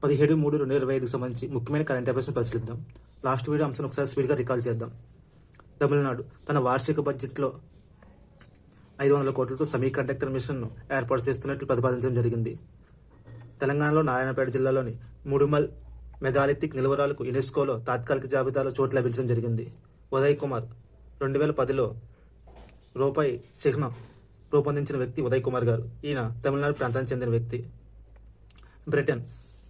17/3/2025 సంబంధించి ముఖ్యమైన కరెంట్ అఫైర్స్ని పరిశీలిద్దాం. లాస్ట్ వీడియో అంశాన్ని ఒకసారి స్పీడ్గా రికాల్ చేద్దాం. తమిళనాడు తన వార్షిక బడ్జెట్లో 500 కోట్లతో సెమీకండక్టర్ మిషన్ను ఏర్పాటు చేస్తున్నట్లు ప్రతిపాదించడం జరిగింది. తెలంగాణలో నారాయణపేట జిల్లాలోని ముడుమల్ మెగాలిథిక్ నిలువరాలకు యునెస్కోలో తాత్కాలిక జాబితాలో చోటు లభించడం జరిగింది. ఉదయ్ కుమార్ 2010లో రూపాయి చిహ్నం రూపొందించిన వ్యక్తి ఉదయ్ కుమార్ గారు. ఈయన తమిళనాడు ప్రాంతానికి చెందిన వ్యక్తి.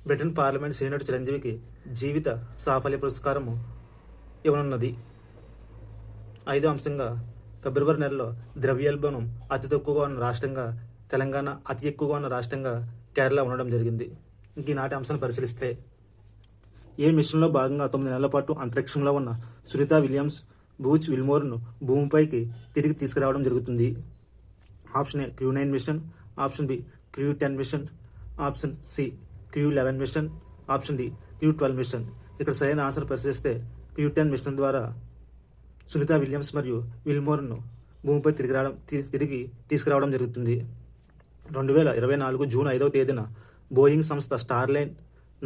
బ్రిటన్ పార్లమెంట్ సీనియర్ చిరంజీవికి జీవిత సాఫల్య పురస్కారము ఇవ్వనున్నది. 5వ అంశంగా ఫిబ్రవరి నెలలో ద్రవ్యోల్బణం అతి తక్కువగా ఉన్న రాష్ట్రంగా తెలంగాణ, అతి ఎక్కువగా ఉన్న రాష్ట్రంగా కేరళ ఉండడం జరిగింది. ఇంక ఈనాటి అంశాన్ని పరిశీలిస్తే, ఏ మిషన్లో భాగంగా 9 నెలల పాటు అంతరిక్షంలో ఉన్న సునీత విలియమ్స్ బూచ్ విల్మోర్ను భూమిపైకి తిరిగి తీసుకురావడం జరుగుతుంది. Option A crew 9 mission, option B crew 10 mission, option C crew 11 mission, option D crew 12 mission. ఇక్కడ సరైన ఆన్సర్ పరిశీలిస్తే క్రూ 10 మిషన్ ద్వారా సునీత విలియమ్స్ మరియు విల్మోర్ను భూమిపై తిరిగి తీసుకురావడం జరుగుతుంది. 2024 జూన్ 5వ తేదీన బోయింగ్ సంస్థ స్టార్లైన్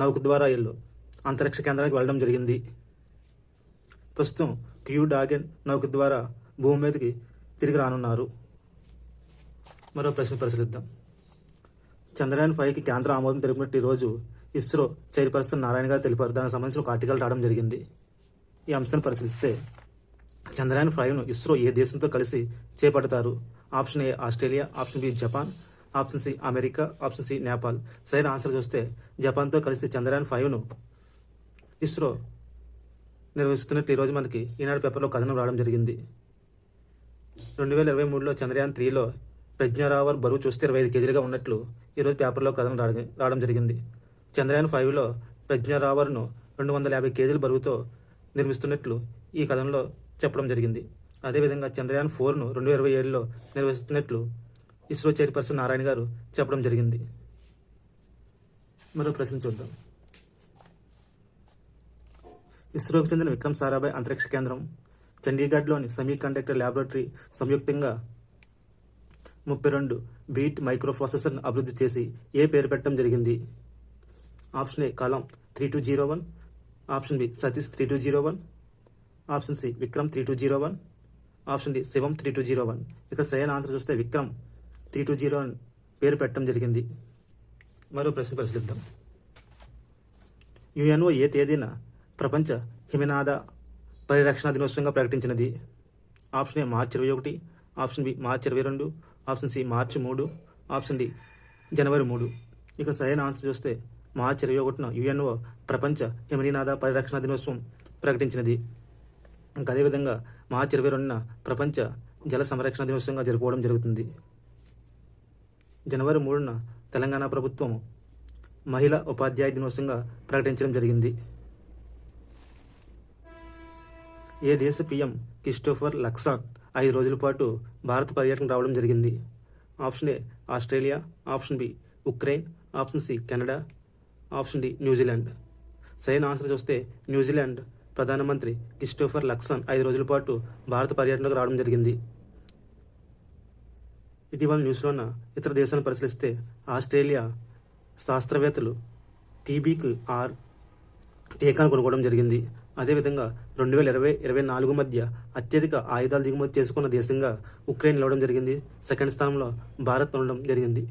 నౌక ద్వారా అంతరిక్ష కేంద్రానికి వెళ్ళడం జరిగింది. ప్రస్తుతం క్రూ డ్రాగన్ నౌక ద్వారా భూమి మీదకి తిరిగి రానున్నారు. మరో ప్రశ్న పరిశీలిద్దాం. చంద్రయాన్ 5కి కేంద్ర ఆమోదం తెలిపినట్టు ఈరోజు ఇస్రో చైర్పర్సన్ నారాయణ గారు తెలిపారు. దానికి సంబంధించిన ఒక ఆర్టికల్ రావడం జరిగింది. ఈ అంశాన్ని పరిశీలిస్తే, చంద్రయాన్ 5ను ఇస్రో ఏ దేశంతో కలిసి చేపడతారు? Option A Australia, option B Japan, option C America, option C Nepal. సరైన ఆన్సర్ చూస్తే జపాన్తో కలిసి చంద్రయాన్ 5ను ఇస్రో నిర్వహిస్తున్నట్టు ఈరోజు మనకి ఈనాడు పేపర్లో కథనం రావడం జరిగింది. 2023లో చంద్రయాన్ 3లో ప్రజ్ఞా రావర్ బరువు చూస్తే 25 కేజీలుగా ఉన్నట్లు ఈరోజు పేపర్లో కథనం రావడం జరిగింది. చంద్రయాన్ 5లో ప్రజ్ఞా రావర్ను 250 కేజీల బరువుతో నిర్మిస్తున్నట్లు ఈ కథనంలో చెప్పడం జరిగింది. అదేవిధంగా చంద్రయాన్ 4ను 2027లో నిర్వహిస్తున్నట్లు ఇస్రో చైర్పర్సన్ నారాయణ గారు చెప్పడం జరిగింది. మరో ప్రశ్న చూద్దాం. ఇస్రోకు చెందిన విక్రమ్ సారాభాయ్ అంతరిక్ష కేంద్రం, చండీగఢ్లోని సెమీకండక్టర్ ల్యాబొరేటరీ సంయుక్తంగా 32 బీట్ మైక్రో ప్రాసెసర్ను అభివృద్ధి చేసి ఏ పేరు పెట్టడం జరిగింది? Option A Kalam 3201, option B Satish 3201, option C Vikram 3201, option D Shivam 3201. ఇక్కడ సరైన ఆన్సర్ చూస్తే విక్రమ్ 3201 పేరు పెట్టడం జరిగింది. మరో ప్రశ్న పరిశీలిద్దాం. యుఎన్ఓ ఏ తేదీన ప్రపంచ హిమనాద పరిరక్షణ దినోత్సవంగా ప్రకటించినది? ఆప్షన్ ఏ మార్చి 21, ఆప్షన్ బి మార్చి 22, ఆప్షన్ సి మార్చి 3, ఆప్షన్ డి జనవరి 3. ఇక సరైన ఆన్సర్ చూస్తే మార్చి 21న యుఎన్ఓ ప్రపంచ హిమనీనాద పరిరక్షణ దినోత్సవం ప్రకటించినది. ఇంకా అదేవిధంగా మార్చి 22న ప్రపంచ జల సంరక్షణ దినోత్సవంగా జరుపుకోవడం జరుగుతుంది. జనవరి 3న తెలంగాణ ప్రభుత్వం మహిళా ఉపాధ్యాయ దినోత్సవంగా ప్రకటించడం జరిగింది. ఏ దేశ పీఎం క్రిస్టోఫర్ లక్సాన్ 5 రోజుల పాటు భారత పర్యటన రావడం జరిగింది? Option A Australia, option B Ukraine, option C Canada, option D New Zealand. సరైన ఆన్సర్ చూస్తే న్యూజిలాండ్ ప్రధానమంత్రి క్రిస్టోఫర్ లక్సాన్ 5 రోజుల పాటు భారత పర్యటనకు రావడం జరిగింది. ఇటీవల న్యూస్లో ఉన్న ఇతర దేశాలను పరిశీలిస్తే, ఆస్ట్రేలియా శాస్త్రవేత్తలు టీబీకి టీకాను కొనుక్కోవడం జరిగింది. అదేవిధంగా 2020-24 మధ్య అత్యధిక ఆయుధాలు దిగుమతి చేసుకున్న దేశంగా ఉక్రెయిన్ నిలవడం జరిగింది. సెకండ్ స్థానంలో భారత్ ఉండడం జరిగింది.